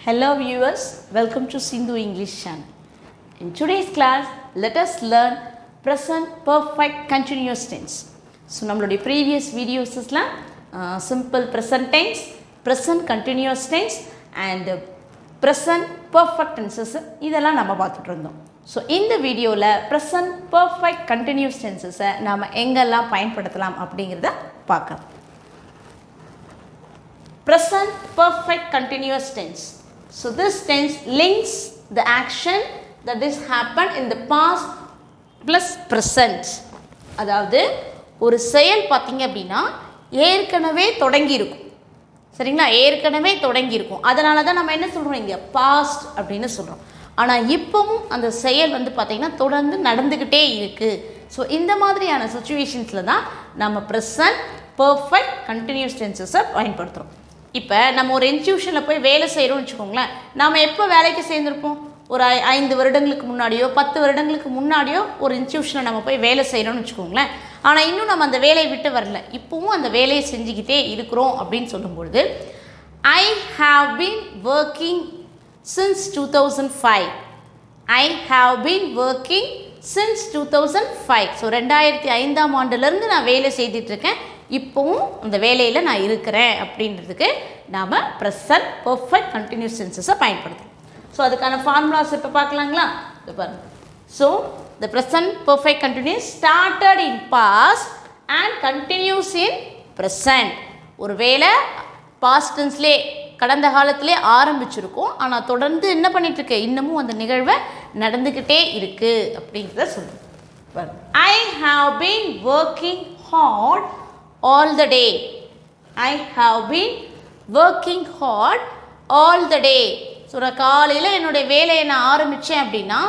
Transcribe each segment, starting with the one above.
Hello viewers, welcome to Sindhu English channel. In today's class, let us learn present perfect continuous tense. So, நம்மளுடைய previous videosல simple present tense, present continuous tense and present perfect tenses இதெல்லாம் நம்ம பார்த்துட்டு இருந்தோம். So இந்த வீடியோவில் present perfect continuous tenses நாம் எங்கெல்லாம் பயன்படுத்தலாம் அப்படிங்கிறத பார்க்கலாம். Present perfect continuous tense. So this tense links the action that is happened in the past plus present. அதாவது ஒரு செயல் பார்த்தீங்க அப்படின்னா ஏற்கனவே தொடங்கி இருக்கும். சரிங்களா? ஏற்கனவே தொடங்கி இருக்கும். அதனால தான் நம்ம என்ன சொல்கிறோம் இங்கே பாஸ்ட் அப்படின்னு சொல்கிறோம். ஆனால் இப்போவும் அந்த செயல் வந்து பார்த்திங்கன்னா தொடர்ந்து நடந்துக்கிட்டே இருக்குது. ஸோ இந்த மாதிரியான சுச்சுவேஷன்ஸில் தான் நம்ம ப்ரெசன்ட் பர்ஃபெக்ட் கண்டினியூஸ் டென்சஸை பயன்படுத்துகிறோம். இப்போ நம்ம ஒரு இன்ஸ்டியூஷனில் போய் வேலை செய்கிறோம்னு வச்சுக்கோங்களேன். நாம் எப்போ வேலைக்கு சேர்ந்துருப்போம்? ஒரு 5 வருடங்களுக்கு முன்னாடியோ 10 வருடங்களுக்கு முன்னாடியோ ஒரு இன்ஸ்டியூஷனில் நம்ம போய் வேலை செய்கிறோம்னு வச்சுக்கோங்களேன். ஆனால் இன்னும் நம்ம அந்த வேலையை விட்டு வரல, இப்போவும் அந்த வேலையை செஞ்சுக்கிட்டே இருக்கிறோம் அப்படின்னு சொல்லும்பொழுது I have been working since 2005. I have been working since 2005. So 2005ஆம் ஆண்டுலேருந்து நான் வேலை செய்துட்ருக்கேன், இப்போவும் அந்த வேலையில் நான் இருக்கிறேன் அப்படின்றதுக்கு நாம் ப்ரெசன்ட் பர்ஃபெக்ட் கண்டினியூஸ் டென்சஸை பயன்படுத்துகிறோம். ஸோ அதுக்கான ஃபார்முலாஸ் இப்போ பார்க்கலாங்களா? இப்போ பாருங்கள். So the present perfect continuous started in past and continues in present. ஒரு வேலை பாஸ்ட் டென்ஸ்லே கடந்த காலத்திலே ஆரம்பிச்சிருக்கும், ஆனால் தொடர்ந்து என்ன பண்ணிகிட்ருக்கு, இன்னமும் அந்த நிகழ்வை நடந்துக்கிட்டே இருக்குது அப்படிங்கிறத சொல்லுங்கள். ஐ have been working hard all the day. I have been working hard all the day. So நான் காலையில் என்னுடைய வேலையை நான் ஆரம்பித்தேன் அப்படின்னா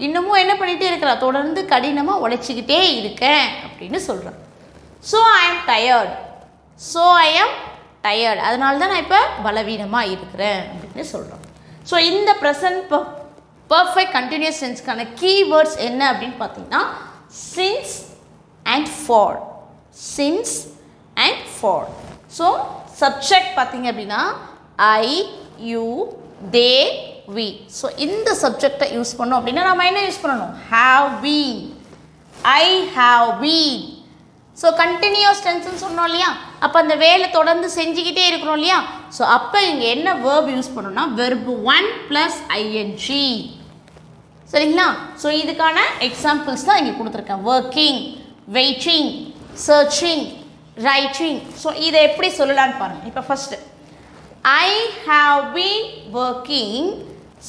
இன்னமும் என்ன பண்ணிகிட்டே இருக்கிறேன், தொடர்ந்து கடினமாக உழைச்சிக்கிட்டே இருக்கேன் அப்படின்னு சொல்கிறேன். So I am tired. So I am tired, அதனால தான் நான் இப்போ பலவீனமாக இருக்கிறேன் அப்படின்னு சொல்கிறோம். ஸோ இந்த ப்ரெசன்ட் பர்ஃபெக்ட் கண்டினியூஸ் டென்ஸ்க்கான கீவேர்ட்ஸ் என்ன அப்படின்னு பார்த்தீங்கன்னா since and for. Since and for. So subject பார்த்தீங்க அப்படின்னா I, you, they, we. So இந்த சப்ஜெக்டை யூஸ் பண்ணோம் அப்படின்னா நம்ம என்ன யூஸ் பண்ணணும், have been. I have been. So continuous டென்ஸ்ன்னு சொன்னோம் இல்லையா, அப்போ அந்த வேலை தொடர்ந்து செஞ்சுக்கிட்டே இருக்கிறோம் இல்லையா. ஸோ அப்போ இங்கே என்ன வேர்ப் யூஸ் பண்ணணும்னா வெர்பு 1 + ing. சரிங்களா? ஸோ இதுக்கான எக்ஸாம்பிள்ஸ் தான் இங்கே கொடுத்துருக்கேன். Working, waiting, searching, writing. So இதை எப்படி சொல்லலான்னு பாருங்கள். இப்போ first I have been working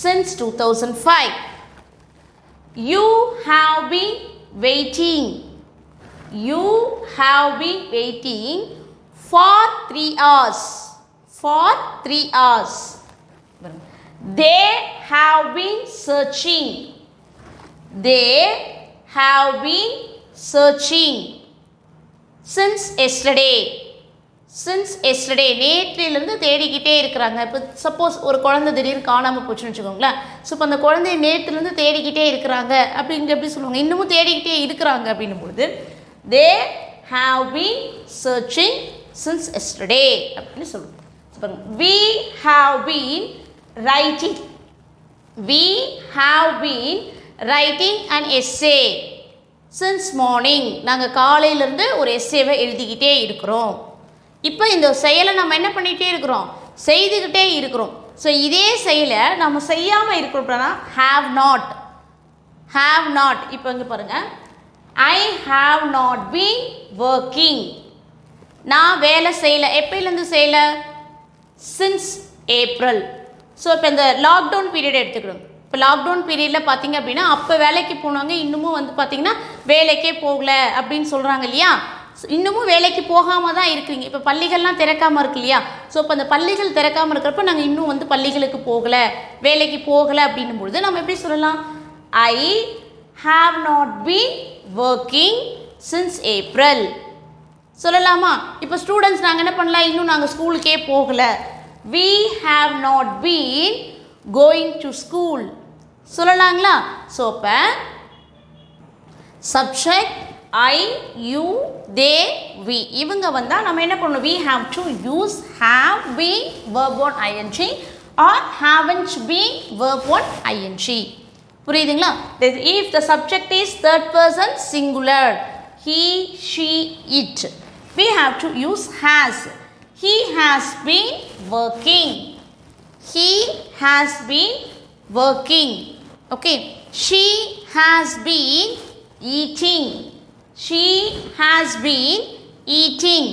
since 2005. You have been waiting. You have been waiting for 3 hours. For 3 hours. They have been searching. They have been searching since yesterday. since yesterday, நேற்றிலிருந்து தேடிக்கிட்டே இருக்கிறாங்க. இப்போ suppose ஒரு குழந்தை திடீர்னு காணாமல் போச்சுன்னு வச்சுக்கோங்களேன். So இப்போ அந்த குழந்தைய நேற்றிலிருந்து தேடிக்கிட்டே இருக்கிறாங்க அப்படிங்க எப்படி சொல்லுவாங்க, இன்னமும் தேடிக்கிட்டே இருக்கிறாங்க அப்படின்னும் பொழுது they have been searching since yesterday அப்படின்னு சொல்லுவோம். we have been writing. we have been writing an essay since morning. நாங்கள் காலையிலேருந்து ஒரு எஸ்ஸேவை எழுதிக்கிட்டே இருக்கிறோம். இப்போ இந்த செயலை நம்ம என்ன பண்ணிகிட்டே இருக்கிறோம், செய்துக்கிட்டே இருக்கிறோம். ஸோ இதே செயலை நம்ம செய்யாமல் இருக்கிறோம்னா ஹாவ் நாட். Have not. இப்போ இங்கே பாருங்கள், I have not been working. நான் வேலை செய்யலை. எப்போலேருந்து செய்யலை, சின்ஸ் ஏப்ரல். ஸோ இப்போ இந்த லாக்டவுன் பீரியட் எடுத்துக்கிறோம். இப்போ லாக்டவுன் பீரியடில் பார்த்தீங்க அப்படின்னா அப்போ வேலைக்கு போனவங்க இன்னமும் வந்து பார்த்திங்கன்னா வேலைக்கே போகல அப்படின்னு சொல்கிறாங்க இல்லையா. இன்னமும் வேலைக்கு போகாமல் தான் இருக்கிறீங்க. இப்போ பள்ளிகள்லாம் திறக்காமல் இருக்கு இல்லையா. ஸோ இப்போ அந்த பள்ளிகள் திறக்காமல் இருக்கிறப்ப நாங்கள் இன்னும் வந்து பள்ளிகளுக்கு போகலை, வேலைக்கு போகலை அப்படின்னும் பொழுது நம்ம எப்படி சொல்லலாம், I have not been working since April சொல்லலாமா. இப்போ ஸ்டூடெண்ட்ஸ் நாங்கள் என்ன பண்ணலாம், இன்னும் நாங்கள் ஸ்கூலுக்கே போகலை. we have not been going to school சொல்லலாங்களா. ஸோ இப்போ subject I, you, they, we இவங்க வந்தால் நம்ம என்ன பண்ணணும், we have to use have been verb on ing or haven't been verb 1 ing. புரியுதுங்களா? If the subject is third person singular, he, she, it, we have to use has. He has been working. He has been working. Okay. She has been eating. She has been eating.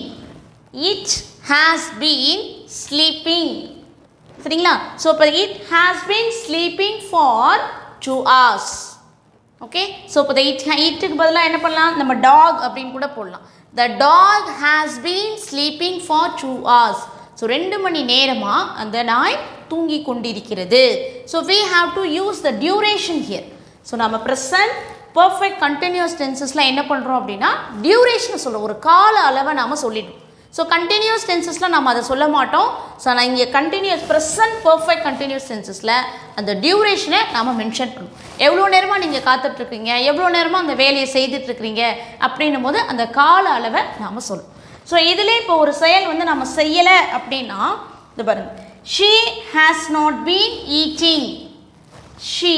It has been sleeping. சரிங்களா? So இப்போ it has been sleeping for 2 hours. Okay. So இப்போ இட்டுக்கு பதிலாக என்ன பண்ணலாம்? நம்ம talk அப்படின்னு கூட போடலாம். The dog has been sleeping for 2 hours. So 2 மணி நேரமாக அந்த நாய் தூங்கி கொண்டிருக்கிறது. So we have to use the duration here. So நம்ம ப்ரெசன்ட் பர்ஃபெக்ட் கண்டினியூஸ் டென்சஸில் என்ன பண்ணுறோம் அப்படின்னா டியூரேஷனை சொல்கிறோம், ஒரு கால அளவை நாம் சொல்லிடுவோம். ஸோ கண்டினியூஸ் டென்சஸில் நம்ம அதை சொல்ல மாட்டோம். ஸோ நான் இங்கே கண்டினியூஸ் ப்ரெசன்ட் பர்ஃபெக்ட் கண்டினியூஸ் டென்சஸில் அந்த டியூரேஷனை நாம் மென்ஷன் பண்ணுவோம். எவ்வளோ நேரமாக நீங்கள் காத்துட்ருக்கீங்க, எவ்வளோ நேரமாக அந்த வேலையை செய்துட்ருக்கிறீங்க அப்படின்னும் போது அந்த கால அளவை நாம் சொல்லுவோம். ஸோ இதில் இப்போ ஒரு செயல் வந்து நம்ம செய்யலை அப்படின்னா இது பாருங்கள், she has not been eating. She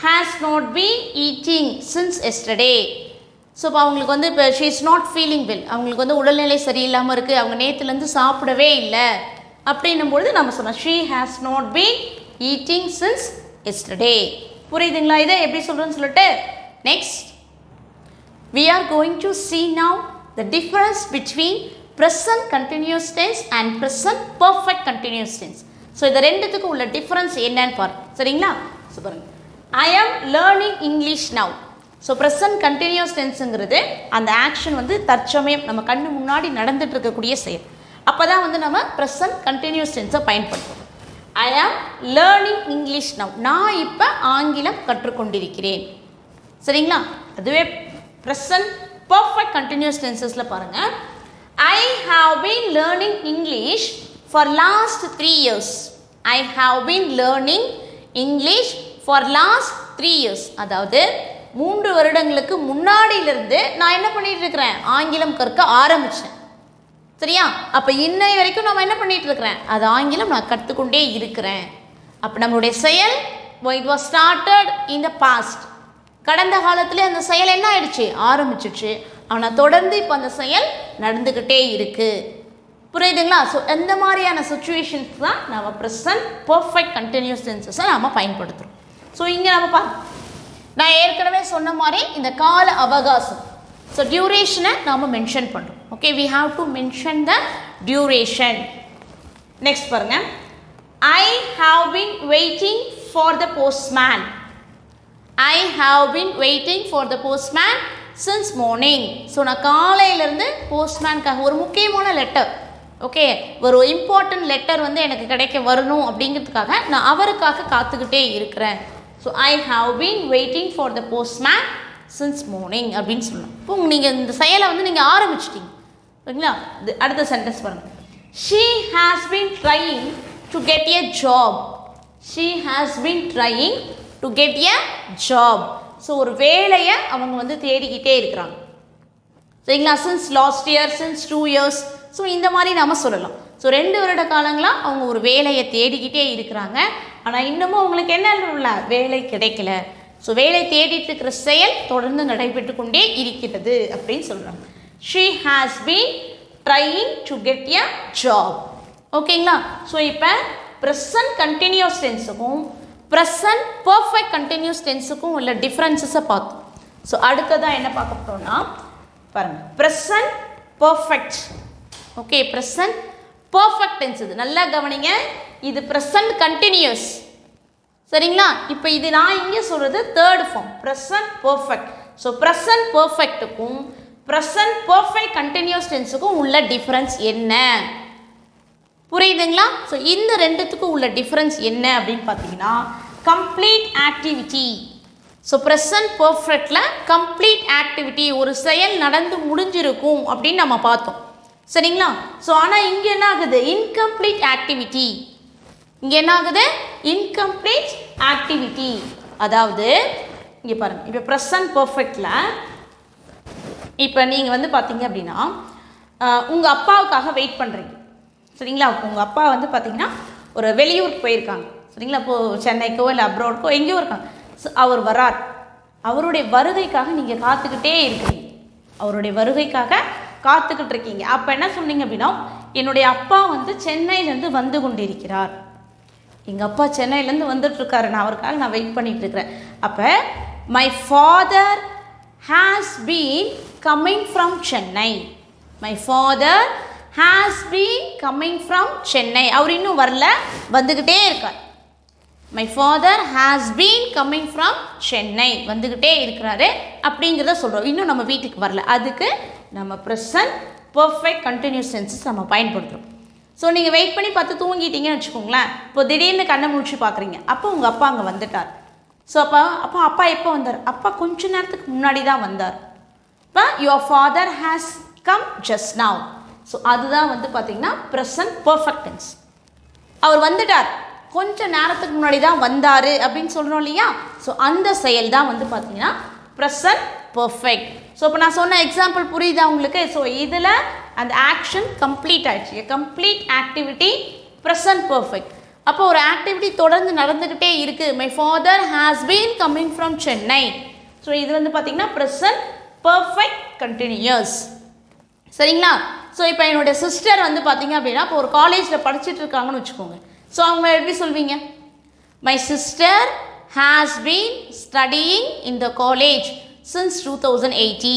has not been eating since yesterday. So இப்போ அவங்களுக்கு வந்து இப்போ she is not feeling well, அவங்களுக்கு வந்து உடல்நிலை சரியில்லாமல் இருக்குது, அவங்க நேற்றுலேருந்து சாப்பிடவே இல்லை அப்படின்னும்பொழுது நம்ம சொன்னோம் she has not been eating since yesterday. புரியுதுங்களா? இதை எப்படி சொல்கிறேன்னு சொல்லிட்டு next we are going to see now the difference between present continuous tense and present perfect continuous tense. So இது ரெண்டுத்துக்கு உள்ள டிஃப்ரென்ஸ் என்னன்னு பாருங்க. சரிங்களா? ஸோ பாருங்க, I am learning English now. So present continuous டென்ஸுங்கிறது அந்த ஆக்ஷன் வந்து தற்சமயம் நம்ம கண்ணு முன்னாடி நடந்துட்டு இருக்கக்கூடிய செயல். அப்போ தான் வந்து நம்ம ப்ரெசன்ட் கண்டினியூஸ் டென்ஸை பயன்படுத்துவோம். ஐ ஆம் லேர்னிங் இங்கிலீஷ் நவ். நான் இப்போ ஆங்கிலம் கற்றுக்கொண்டிருக்கிறேன். சரிங்களா? அதுவே ப்ரெசன்ட் பர்ஃபெக்ட் கண்டினியூஸ் டென்சஸில் பாருங்கள், ஐ have been learning English for last 3 years. I have been learning English for last 3 years. அதாவது 3 வருடங்களுக்கு முன்னாடியிலிருந்து நான் என்ன பண்ணிட்டு இருக்கிறேன்? ஆங்கிலம் கற்க ஆரம்பித்தேன். சரியா? அப்போ இன்னை வரைக்கும் நம்ம என்ன பண்ணிட்டு இருக்கிறேன்? அது ஆங்கிலம் நான் கற்றுக்கொண்டே இருக்கிறேன். அப்போ நம்மளுடைய செயல் it was started in the past. கடந்த காலத்தில் அந்த செயல் என்ன ஆயிடுச்சு? ஆரம்பிச்சிடுச்சு. ஆனால் தொடர்ந்து இப்போ அந்த செயல் நடந்துக்கிட்டே இருக்கு. புரியுதுங்களா? ஸோ இந்த மாதிரியான சுச்சுவேஷன்ஸ் தான் நம்ம ப்ரெசன்ட் பர்ஃபெக்ட் கண்டினியூஸ் டென்சஸை நம்ம பயன்படுத்துகிறோம். ஸோ இங்கே நம்ம நான் ஏற்கனவே சொன்ன மாதிரி இந்த கால அவகாசம், ஸோ டியூரேஷனை நாம் மென்ஷன் பண்ணுறோம். Okay, we have to mention the duration. Next பாருங்க, I have been waiting for the postman. I have been waiting for the postman since morning. So நான் காலையிலேருந்து போஸ்ட்மேனுக்காக ஒரு முக்கியமான லெட்டர், ஓகே, ஒரு இம்பார்ட்டன்ட் லெட்டர் வந்து எனக்கு கிடைக்க வரணும் அப்படிங்கிறதுக்காக நான் அவருக்காக காத்துக்கிட்டே இருக்கிறேன். So I have been waiting for the postman since morning அப்படின்னு சொல்லணும். இப்போ நீங்கள் இந்த செயலை வந்து நீங்கள் ஆரம்பிச்சிட்டிங்க. சரிங்களா? அடுத்த சென்டென்ஸ் பாருங்கள், she has been trying to get a job. She has been trying to get a job. So ஒரு வேலையை அவங்க வந்து தேடிக்கிட்டே இருக்கிறாங்க. சரிங்களா? Since last year, since 2 years. So இந்த மாதிரி நம்ம சொல்லலாம். ஸோ 2 வருட காலங்களாக அவங்க ஒரு வேலையை தேடிக்கிட்டே இருக்கிறாங்க. ஆனால் இன்னமும் அவங்களுக்கு என்ன இல்லை? வேலை கிடைக்கல. ஸோ வேலை தேடிட்டு இருக்கிற செயல் தொடர்ந்து நடைபெற்று கொண்டே இருக்கிறது அப்படின்னு சொல்கிறாங்க. She has been trying to get a job. ஓகேங்களா? ஸோ இப்போ ப்ரெசன்ட் கண்டினியூஸ் டென்ஸுக்கும் ப்ரெசன்ட் பர்ஃபெக்ட் கண்டினியூஸ் டென்ஸுக்கும் உள்ள டிஃப்ரென்சஸை பார்த்தோம். ஸோ அடுத்ததாக என்ன பார்க்க போகிறோம்னா பாருங்கள், present perfect. Okay, present perfect tense. இது நல்லா கவனிங்க, இது ப்ரெசன்ட் கண்டினியூஸ். சரிங்களா? இப்போ இது நான் இங்கே சொல்கிறது third form, present perfect. So present பர்ஃபெக்ட்டுக்கும் ப்ரெசன்ட் பர்ஃபெக்ட் கண்டினியூஸ் டென்ஸுக்கும் உள்ள டிஃப்ரென்ஸ் என்ன? புரியுதுங்களா? ஸோ இந்த ரெண்டுத்துக்கும் உள்ள டிஃப்ரென்ஸ் என்ன அப்படின்னு பார்த்தீங்கன்னா, கம்ப்ளீட் ஆக்டிவிட்டி. ஸோ ப்ரெசன்ட் பர்ஃபெக்டில் கம்ப்ளீட் ஆக்டிவிட்டி, ஒரு செயல் நடந்து முடிஞ்சிருக்கும் அப்படின்னு நம்ம பார்த்தோம். சரிங்களா? ஸோ ஆனால் இங்கே என்ன ஆகுது? Incomplete activity. இங்கே என்ன ஆகுது? Incomplete activity. அதாவது இங்கே பாருங்கள், இப்போ ப்ரெசன்ட் பர்ஃபெக்டில் இப்போ நீங்கள் வந்து பார்த்தீங்க அப்படின்னா உங்கள் அப்பாவுக்காக வெயிட் பண்ணுறீங்க. சரிங்களா? உங்கள் அப்பா வந்து பார்த்தீங்கன்னா ஒரு வெளியூருக்கு போயிருக்காங்க சரிங்களா, இப்போது சென்னைக்கோ இல்லை அப்ராட்க்கோ எங்கேயோ இருக்காங்க. ஸோ அவர் வரார், அவருடைய வருகைக்காக நீங்கள் காத்துக்கிட்டே இருக்கிறீங்க, அவருடைய வருகைக்காக காத்துக்கிட்டு இருக்கீங்க. அப்போ என்ன சொன்னீங்க அப்படின்னா, என்னுடைய அப்பா வந்து சென்னையிலேருந்து வந்து கொண்டிருக்கிறார், எங்கள் அப்பா சென்னையிலேருந்து வந்துட்டுருக்காரு, நான் அவருக்காக நான் வெயிட் பண்ணிகிட்டு இருக்கிறேன். அப்போ my father has been coming from Chennai, my father has been coming from Chennai, அவர் இன்னும் வரல, வந்துக்கிட்டே இருக்கார். My father has been coming from Chennai, வந்துக்கிட்டே இருக்கிறாரு அப்படிங்கிறத சொல்கிறோம். இன்னும் நம்ம வீட்டுக்கு வரல, அதுக்கு நம்ம ப்ரெசன்ட் பர்ஃபெக்ட் கண்டினியூஸ் டென்சஸ் நம்ம பயன்படுத்துகிறோம். ஸோ நீங்கள் வெயிட் பண்ணி பார்த்து தூங்கிட்டீங்கன்னு வச்சுக்கோங்களேன், இப்போ திடீர்னு கண்ணை முழிச்சு பார்க்குறீங்க, அப்போ உங்கள் அப்பா அங்கே வந்துட்டார். ஸோ அப்பா எப்போ வந்தார்? அப்பா கொஞ்ச நேரத்துக்கு முன்னாடி தான் வந்தார். இப்போ your father has come just now. So அதுதான் வந்து பார்த்திங்கன்னா ப்ரெசன்ட் பர்ஃபெக்ட் டென்ஸ். அவர் வந்துட்டார், கொஞ்சம் நேரத்துக்கு முன்னாடி தான் வந்தார் அப்படின்னு சொல்கிறோம் இல்லையா. ஸோ அந்த செயல் தான் வந்து பார்த்திங்கன்னா ப்ரெசன்ட் பர்ஃபெக்ட். ஸோ இப்போ நான் சொன்ன எக்ஸாம்பிள் புரியுதா உங்களுக்கு? ஸோ இதில் அந்த ஆக்ஷன் கம்ப்ளீட் ஆகிடுச்சு, கம்ப்ளீட் ஆக்டிவிட்டி ப்ரெசன்ட் பர்ஃபெக்ட். அப்போ ஒரு ஆக்டிவிட்டி தொடர்ந்து நடந்துக்கிட்டே இருக்குது. My father has been coming from Chennai. So இது வந்து பார்த்திங்கன்னா ப்ரெசன்ட் பர்ஃபெக்ட் கண்டினியூஸ். சரிங்களா? ஸோ இப்போ என்னுடைய சிஸ்டர் வந்து பார்த்திங்க அப்படின்னா இப்போ ஒரு காலேஜில் படிச்சுட்டு இருக்காங்கன்னு வச்சுக்கோங்க. ஸோ அவங்க எப்படி சொல்வீங்க? My sister has been studying in the college since 2018.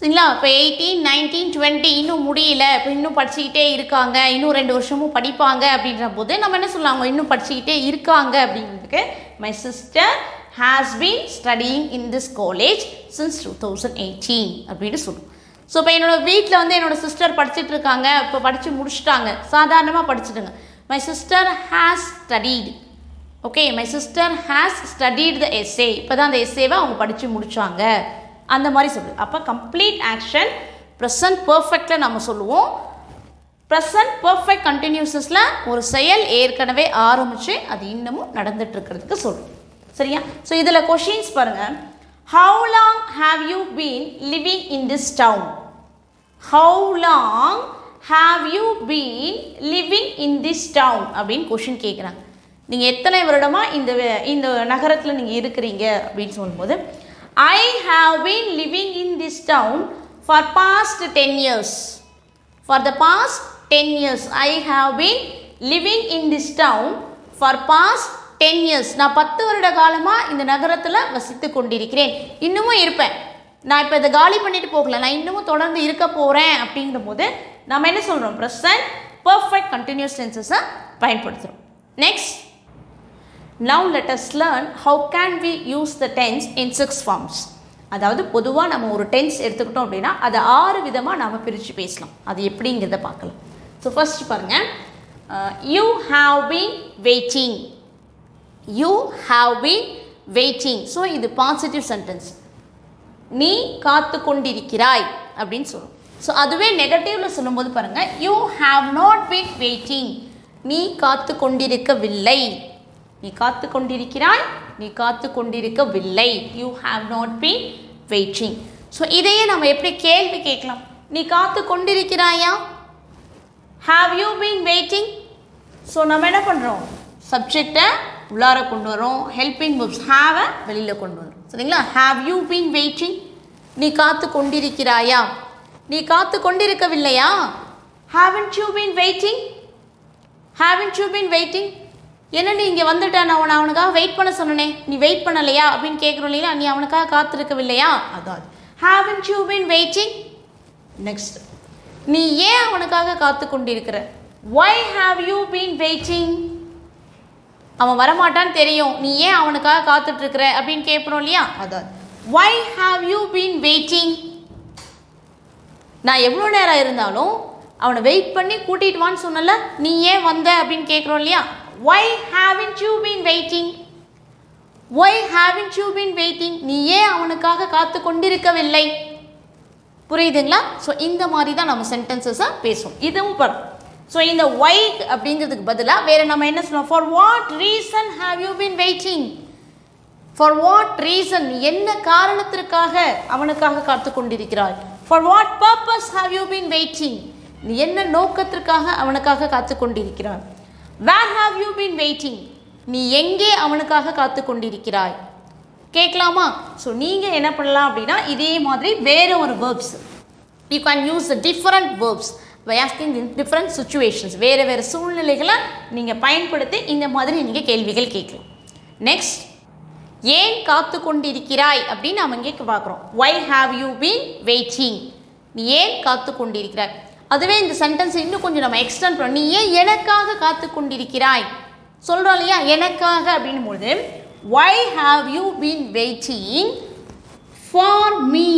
சரிங்களா? இப்போ 18, 19, 20 இன்னும் முடியல, இப்போ இன்னும் படிச்சுக்கிட்டே இருக்காங்க, இன்னும் 2 வருஷமும் படிப்பாங்க அப்படின்ற போது நம்ம என்ன சொல்லலாம், அவங்க இன்னும் படிச்சுக்கிட்டே இருக்காங்க அப்படிங்கிறதுக்கு my sister has been studying in this college since 2018 அப்படின்னு சொல்லுவோம். ஸோ இப்போ என்னோடய வீட்டில் வந்து என்னோடய சிஸ்டர் படிச்சுட்டு இருக்காங்க, இப்போ படித்து முடிச்சுட்டாங்க, சாதாரணமாக படிச்சுட்டுங்க. My sister has studied. Okay, my sister has studied the essay, இப்போ தான் அந்த எஸ்ஸேவை அவங்க படித்து முடித்தாங்க, அந்த மாதிரி சொல்லுது. அப்போ கம்ப்ளீட் ஆக்ஷன் ப்ரெசன்ட் பர்ஃபெக்டில் நம்ம சொல்லுவோம். ப்ரெசன்ட் பர்ஃபெக்ட் கண்டினியூஸஸில் ஒரு செயல் ஏற்கனவே ஆரம்பித்து அது இன்னமும் நடந்துகிட்ருக்கிறதுக்கு சொல்லுவோம். சரியா? ஸோ இதில் கொஷின்ஸ் பாருங்கள். How long have you been living in this town? How long have you been living in this town? அப்படின்னு கொஷின் கேட்குறாங்க. நீங்கள் எத்தனை வருடமாக இந்த நகரத்தில் நீங்கள் இருக்கிறீங்க அப்படின்னு சொல்லும்போது, I have been living in this town for past 10 years. For the past 10 years. I have been living in this town for past 10 years. நான் 10 வருட காலமாக இந்த நகரத்தில் வசித்து கொண்டிருக்கிறேன், இன்னமும் இருப்பேன், நான் இப்போ இதை காலி பண்ணிட்டு போகல, நான் இன்னமும் தொடர்ந்து இருக்க போகிறேன் அப்படிங்கிற போது நம்ம என்ன சொல்கிறோம்? ப்ரெசன்ட் பர்ஃபெக்ட் கண்டினியூஸ் டென்சஸை பயன்படுத்துகிறோம். Next, now let us learn how can we use the tense in 6 forms. அதாவது பொதுவாக நம்ம ஒரு டென்ஸ் எடுத்துக்கிட்டோம் அப்படின்னா அதை 6 விதமாக நாம் பிரித்து பேசலாம். அது எப்படிங்கிறத பார்க்கலாம். ஸோ ஃபர்ஸ்ட் பாருங்கள், you have been waiting. You have been waiting. So இது பாசிட்டிவ் சென்டென்ஸ், நீ காத்து கொண்டிருக்கிறாய் அப்படின்னு சொல்லும். ஸோ அதுவே நெகட்டிவில் சொல்லும்போது பாருங்கள், you have not been waiting, நீ காத்து கொண்டிருக்கவில்லை, நீ காத்து கொண்டிருக்கிறாய், நீ காத்து கொண்டிருக்கவில்லை, you have not been waiting. So இதையே நம்ம எப்படி கேள்வி கேட்கலாம்? நீ காத்து கொண்டிருக்கிறாயா? Have you been waiting? So நம்ம என்ன பண்ணுறோம்? சப்ஜெக்டை உள்ளார கொண்டு வரோம், ஹெல்பிங் வெர்ப்ஸ் ஹாவை வெளியில் கொண்டு வரோம். சரிங்களா? ஹாவ் யூ பீன் வெயிட்டிங், நீ காத்து கொண்டிருக்கிறாயா? நீ காத்து கொண்டிருக்கவில்லையா? Haven't you been waiting? Haven't you been waiting? என்ன நீ இங்கே வந்துட்டேன், நான் அவனுக்காக வெயிட் பண்ண சொன்னனே, நீ வெயிட் பண்ணலையா அப்படின்னு கேட்குறோம் இல்லையா, நீ அவனுக்காக காத்திருக்கவில்லையா? அதான் haven't you been waiting. Next, நீ ஏன் அவனுக்காக காத்து கொண்டிருக்கிற? why have you been waiting? அவன் வரமாட்டான்னு தெரியும், நீ ஏன் அவனுக்காக காத்துட்ருக்கிற அப்படின்னு கேட்குறோம் இல்லையா, அதான் why have you been waiting? நான் எவ்வளோ நேரம் இருந்தாலும் அவனை வெயிட் பண்ணி கூட்டிகிட்டு வான்னு சொன்னல, நீ ஏன் வந்த அப்படின்னு கேட்குறோம் இல்லையா, why haven't you been waiting? why haven't you been waiting? நீ ஏன் அவனுக்காக காத்து கொண்டிருக்கவில்லை? புரியுதுங்களா? ஸோ இந்த மாதிரி தான் நம்ம சென்டென்சஸாக பேசுவோம். இதுவும் படம். ஸோ இந்த why அப்படிங்கிறதுக்கு பதிலாக வேறு நம்ம என்ன சொல்லுவோம்? For what reason have you been waiting? For what reason, என்ன காரணத்திற்காக அவனுக்காக காத்து கொண்டிருக்கிறாய்? For what purpose have you been waiting? நீ என்ன நோக்கத்திற்காக அவனுக்காக காத்து கொண்டிருக்கிறாய்? வேர் ஹாவ் யூ பீன் வெயிட்டிங், நீ எங்கே அவனுக்காக காத்து கொண்டிருக்கிறாய் கேட்கலாமா? ஸோ நீங்கள் என்ன பண்ணலாம் அப்படின்னா இதே மாதிரி வேறு ஒரு verbs you can use different verbs by asking in different situations. வேறு வேறு சூழ்நிலைகளை நீங்கள் பயன்படுத்தி இந்த மாதிரி நீங்கள் கேள்விகள் கேட்கலாம். நெக்ஸ்ட், ஏன் காத்து கொண்டிருக்கிறாய் அப்படின்னு நம்ம இங்கே பார்க்குறோம். Why have you been waiting, நீ ஏன் காத்து கொண்டிருக்கிறாய். அதுவே இந்த சென்டென்ஸ் இன்னும் கொஞ்சம் நம்ம எக்ஸ்டெண்ட் பண்ணோம். நீ ஏன் எனக்காக காத்து கொண்டிருக்கிறாய் சொல்கிறோம் இல்லையா, எனக்காக அப்படின்னும் பொழுது why have you been waiting for me,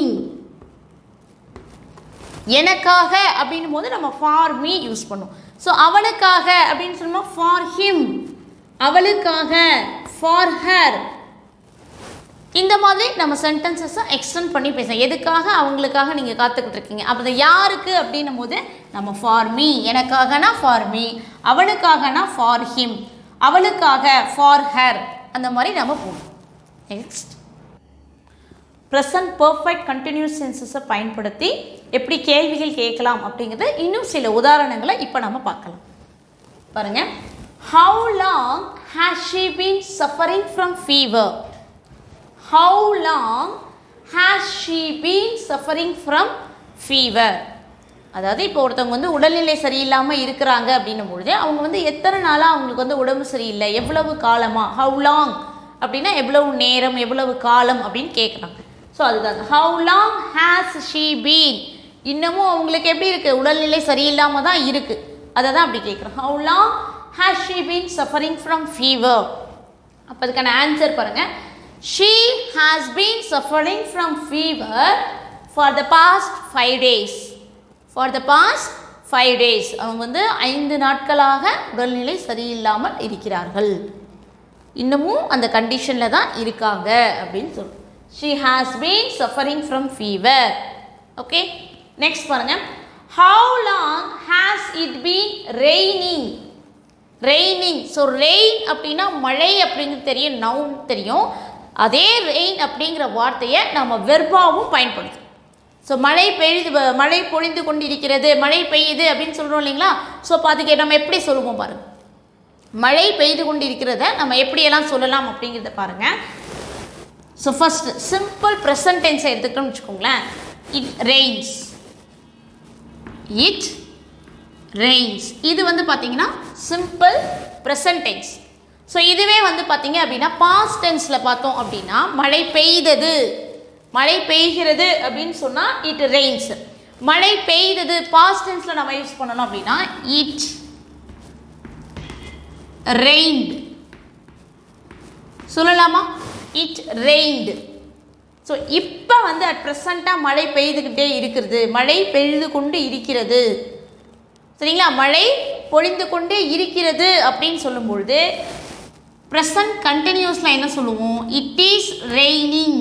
எனக்காக அப்படின்னும் போது நம்ம ஃபார் மீ யூஸ் பண்ணும். ஸோ அவளுக்காக அப்படின்னு சொன்னோம் ஃபார் ஹிம், அவளுக்காக ஃபார் ஹர். இந்த மாதிரி நம்ம சென்டென்சஸை எக்ஸ்டெண்ட் பண்ணி பேசலாம். எதுக்காக, அவங்களுக்காக நீங்கள் காத்துக்கிட்டு இருக்கீங்க. அப்போ யாருக்கு அப்படின்னும் போது நம்ம ஃபார் மீ, எனக்காகனா ஃபார் மீ, அவனுக்காகனா ஃபார் ஹிம், அவளுக்காக ஃபார் ஹர், அந்த மாதிரி நம்ம போகணும். நெக்ஸ்ட், ப்ரெசன்ட் பர்ஃபெக்ட் கண்டினியூஸ் சென்சஸை பயன்படுத்தி எப்படி கேள்விகள் கேட்கலாம் அப்படிங்கிறது இன்னும் சில உதாரணங்களை இப்போ நம்ம பார்க்கலாம். பாருங்கள், how long has she been suffering from fever. How long has she been suffering from fever? அதாவது இப்போ ஒருத்தவங்க வந்து உடல்நிலை சரியில்லாமல் இருக்கிறாங்க அப்படின்னும் பொழுது அவங்க வந்து எத்தனை நாளாக அவங்களுக்கு வந்து உடம்பு சரியில்லை, எவ்வளவு காலமாக, how long அப்படின்னா எவ்வளவு நேரம், எவ்வளவு காலம் அப்படின்னு கேட்குறாங்க. ஸோ அதுதான் how long has she been, இன்னமும் அவங்களுக்கு எப்படி இருக்குது, உடல்நிலை சரியில்லாமல் தான் இருக்குது, அதை தான் அப்படி கேட்குறோம். how long has she been suffering from fever. அப்போ அதுக்கான ஆன்சர் பாருங்கள், she has been suffering from fever for the past 5 days. For the past 5 days. அவங்க வந்து 5 நாட்களாக உடல்நிலை சரியில்லாமல் இருக்கிறார்கள், இன்னமும் அந்த கண்டிஷனில் தான் இருக்காங்க அப்படின்னு சொல்லுவோம். she has been suffering from fever. Okay, next பாருங்க, how long has it been raining. raining. So rain அப்படின்னா மழை அப்படிங்கிறது தெரியும், நவுன் தெரியும். அதே ரெயின் அப்படிங்கிற வார்த்தையை நம்ம வெர்பாவும் பயன்படுத்தும். ஸோ மழை பொழிந்து கொண்டு இருக்கிறது, மழை பெய்யுது அப்படின்னு சொல்கிறோம் இல்லைங்களா. ஸோ அப்போ அதுக்கு நம்ம எப்படி சொல்லுவோம் பாருங்கள், மழை பெய்து கொண்டு இருக்கிறத நம்ம எப்படியெல்லாம் சொல்லலாம் அப்படிங்கிறத பாருங்கள். ஸோ ஃபஸ்ட்டு சிம்பிள் ப்ரெசன்ட் டென்ஸை எடுத்துக்கிட்டோம்னு வச்சுக்கோங்களேன். It Reigns, it Reigns. இது வந்து பார்த்தீங்கன்னா சிம்பிள் ப்ரெசன்ட் டென்ஸ். ஸோ இதுவே வந்து பார்த்தீங்க அப்படின்னா பாஸ்ட் டென்ஸில் பார்த்தோம் அப்படின்னா மழை பெய்தது, மழை பெய்கிறது அப்படின்னு சொன்னால் இட் ரெயின்ஸ். மழை பெய்தது பாஸ்ட் டென்ஸில் நம்ம யூஸ் பண்ணணும் அப்படின்னா இட் ரெயின்ட் சொல்லலாமா, இட் ரெயின்டு. ஸோ இப்போ வந்து அட் ப்ரெசண்ட்டாக மழை பெய்துக்கிட்டே இருக்கிறது, மழை பெய்து கொண்டு இருக்கிறது, சரிங்களா, மழை பொழிந்து கொண்டே இருக்கிறது அப்படின்னு சொல்லும்பொழுது ப்ரெசன்ட் கண்டினியூஸில் என்ன சொல்லுவோம், it is raining,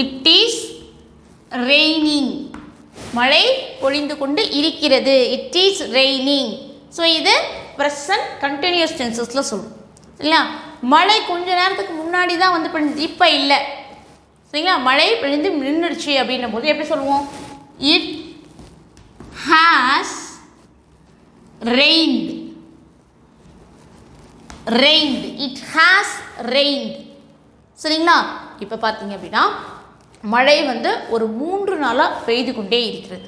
it is raining, மழை பொழிந்து கொண்டு இருக்கிறது, இட் இஸ் ரெய்னிங். ஸோ இது ப்ரெசன்ட் கண்டினியூஸ் டென்சஸில் சொல்லுவோம், சரிங்களா. மழை கொஞ்ச நேரத்துக்கு முன்னாடி தான் வந்து பெய்யுது, இப்போ இல்லை, சரிங்களா. மழை பெய்து நின்றுடுச்சு அப்படின்னும் போது எப்படி சொல்லுவோம், it has rained, rained, it has rained, சரிங்களா. இப்போ பார்த்தீங்க அப்படின்னா மழை வந்து ஒரு 3 நாளாக பெய்து கொண்டே இருக்கிறது,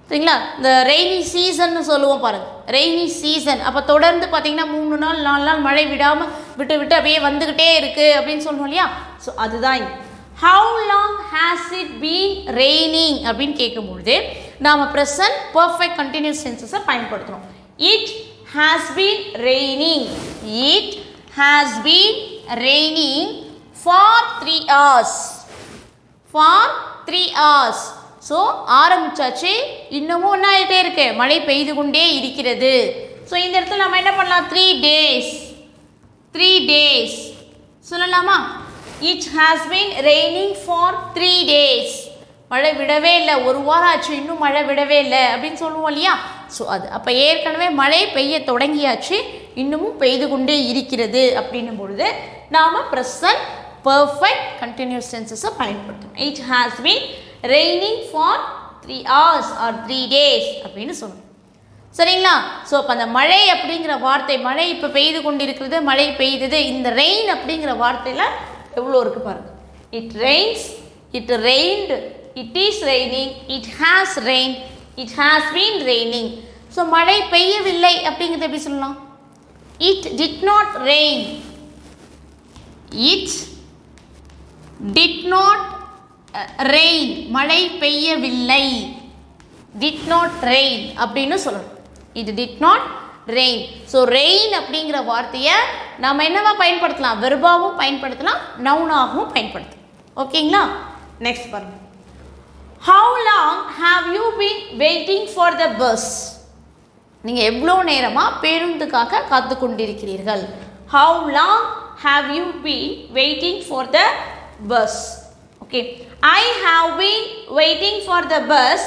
சரிங்களா. இந்த ரெய்னி சீசன்னு சொல்லுவோம் பாருங்கள், ரெய்னி சீசன். அப்போ தொடர்ந்து பார்த்தீங்கன்னா 3 நாள் 4 நாள் மழை விடாமல் விட்டு விட்டு அப்படியே வந்துக்கிட்டே இருக்குது அப்படின்னு சொல்லுவோம் இல்லையா. ஸோ அதுதான் how long has it been raining அப்படின்னு கேட்கும்பொழுது நாம் ப்ரெசன்ட் பர்ஃபெக்ட் கண்டினியூஸ் சென்சஸை பயன்படுத்துகிறோம். It has been raining, it has been raining for 3 hours, for 3 hours. So ஆரம்பிச்சாச்சு, இன்னமும் என்ன ஆகிட்டே இருக்கு, மழை பெய்து கொண்டே இருக்கிறது. ஸோ இந்த இடத்துல நம்ம என்ன பண்ணலாம், 3 days, 3 days சொல்லலாமா. It has been raining for 3 days. மழை விடவே இல்லை, ஒரு வாரம் ஆச்சு, இன்னும் மழை விடவே இல்லை அப்படின்னு சொல்லுவோம் இல்லையா. ஸோ அது அப்போ ஏற்கனவே மழை பெய்ய தொடங்கியாச்சு, இன்னமும் பெய்து கொண்டே இருக்கிறது அப்படின்னும் பொழுது நாம் ப்ரெசன்ட் பர்ஃபெக்ட் கண்டினியூஸ் டென்சஸை பயன்படுத்தணும். It has been raining for 3 hours or 3 days அப்படின்னு சொல்லணும். சரிங்களா? ஸோ அப்போ அந்த மழை அப்படிங்கிற வார்த்தை, மழை இப்போ பெய்து கொண்டிருக்கிறது, மழை பெய்தது, இந்த ரெயின் அப்படிங்கிற வார்த்தையில் எவ்வளோ இருக்குது பாருங்கள். It Reigns, it reigned, it is raining, it has rain, it has been raining. So மழை பெய்யவில்லை அப்படிங்கிறது எப்படி சொல்லலாம்? It did not rain, it did not rain, மழை பெய்யவில்லை, டிட் நாட் ரெயின் அப்படின்னு சொல்லணும். இது did not rain. So rain அப்படிங்கிற வார்த்தையை நம்ம என்னவா பயன்படுத்தலாம்? வெர்பாவும் பயன்படுத்தலாம், நவுனாகவும் பயன்படுத்தலாம். ஓகேங்களா? நெக்ஸ்ட் பாருங்க. How long have you been waiting for the bus? நீங்கள் எவ்வளோ நேரமாக பேருந்துக்காக காத்து கொண்டிருக்கிறீர்கள்? How long have you been waiting for the bus? Okay, I have been waiting for the bus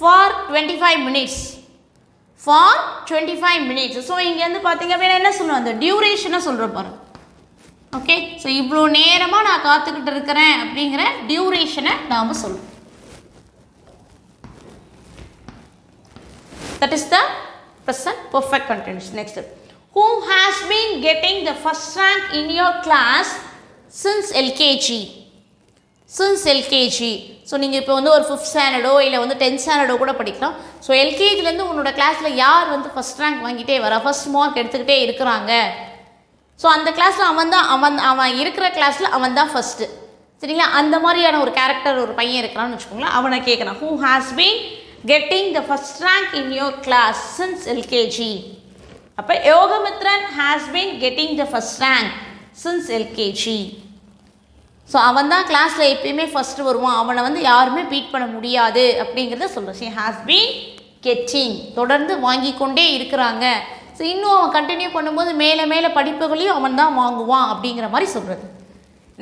for 25 minutes. For 25 minutes. So இங்கேருந்து பார்த்தீங்க அப்படின்னா என்ன சொல்லுவோம்? அந்த டியூரேஷனை சொல்கிற பாருங்க. ஓகே, ஸோ இவ்வளோ நேரமாக நான் காத்துக்கிட்டு இருக்கிறேன் அப்படிங்கிற டியூரேஷனை நாம் சொல்லுவோம். That is the present perfect continuous. Next, who has been getting the first rank in your class since LKG? Since LKG. So நீங்கள் இப்போ வந்து ஒரு 5th ஸ்டாண்டர்டோ இல்லை வந்து 10th ஸ்டாண்டர்டோ கூட படிக்கலாம். ஸோ எல்கேஜிலேருந்து உன்னோட கிளாஸில் யார் வந்து ஃபஸ்ட் ரேங்க் வாங்கிட்டே வரா, ஃபஸ்ட் மார்க் எடுத்துக்கிட்டே இருக்கிறாங்க? ஸோ அந்த கிளாஸில் அவன் இருக்கிற கிளாஸில் அவன் தான் ஃபஸ்ட்டு. சரிங்களா? அந்த மாதிரியான ஒரு கேரக்டர் ஒரு பையன் இருக்கிறான்னு வச்சுக்கோங்களேன். அவனை கேட்குறான், who has been getting the first rank in your class since LKG? அப்போ யோகமித்ரன் has been getting the first rank since LKG. So அவன் தான் கிளாஸில் எப்பயுமே ஃபஸ்ட்டு வருவான், அவனை வந்து யாருமே பீட் பண்ண முடியாது அப்படிங்கிறத சொல்கிறேன். ஷி ஹாஸ் பீன் கெட்டிங், தொடர்ந்து வாங்கி கொண்டே இருக்கிறாங்க. ஸோ இன்னும் அவன் கண்டினியூ பண்ணும்போது மேலே மேலே படிப்புகளையும் அவன் தான் வாங்குவான் அப்படிங்கிற மாதிரி சொல்கிறது.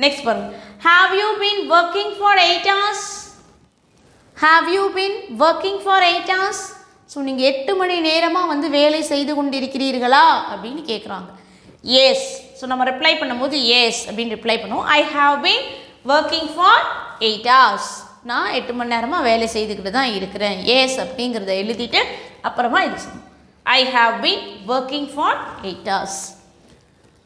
நெக்ஸ்ட் பாருங்க. Have you been working for 8 hours? Have you been working for 8 hours? So நீங்கள் 8 மணி நேரமாக வந்து வேலை செய்து கொண்டிருக்கிறீர்களா அப்படின்னு கேட்குறாங்க. எஸ். ஸோ நம்ம ரிப்ளை பண்ணும்போது எஸ் அப்படின்னு ரிப்ளை பண்ணுவோம். ஐ have been working for 8 hours. நான் 8 மணி நேரமாக வேலை செய்துக்கிட்டு தான் இருக்கிறேன். எஸ் அப்படிங்கிறத எழுதிட்டு அப்புறமா இது சொல்லணும். I have been working for 8 hours.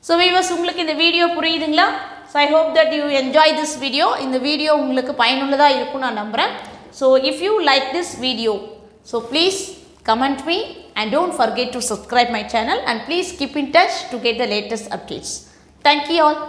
So viewers, உங்களுக்கு இந்த வீடியோ புரியுதுங்களா? So I hope that you enjoy this video. இந்த வீடியோ உங்களுக்கு பயனுள்ளதாக இருக்கும்னு நான் நம்புகிறேன். So if you like this video, so please comment me and don't forget to subscribe my channel and please keep in touch to get the latest updates. Thank you all.